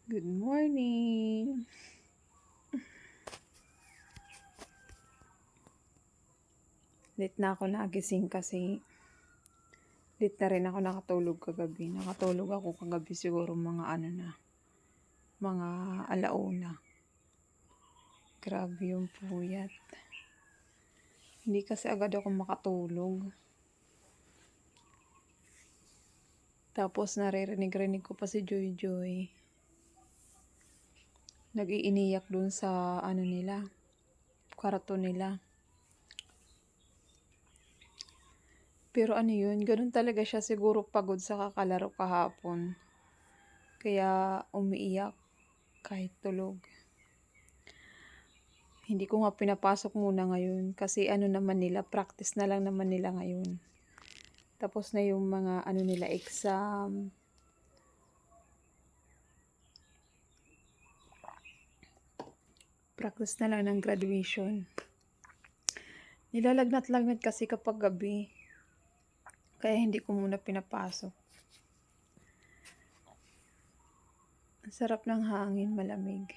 Good morning! Late na ako nagising kasi late na rin ako nakatulog kagabi. Nakatulog ako kagabi siguro mga alauna. Grabe yung puyat. Hindi kasi agad ako makatulog. Tapos naririnig ko pa si Joy Joy. Nag-iiniyak dun sa kwarto nila. Pero yun, ganun talaga siya, siguro pagod sa kakalaro kahapon. Kaya umiiyak kahit tulog. Hindi ko nga pinapasok muna ngayon kasi practice na lang naman nila ngayon. Tapos na yung mga exam. Practice na lang ng graduation. Nilalagnat-lagnat kasi kapag gabi. Kaya hindi ko muna pinapasok. Ang sarap ng hangin, malamig.